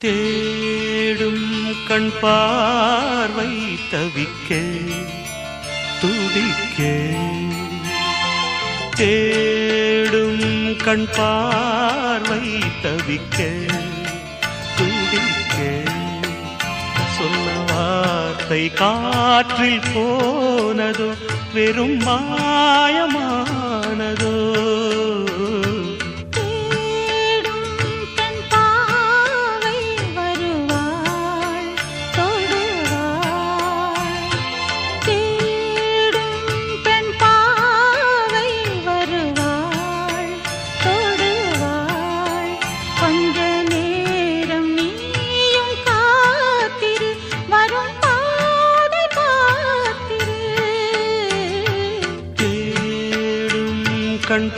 தேடும் கண் பார்வை தவிக்க துடிக்க தேடும் கண் பார்வை தவிக்க துடிக்க சொன்ன வார்த்தை காற்றில் போனதோ வெறும் மாயமானதோ கண்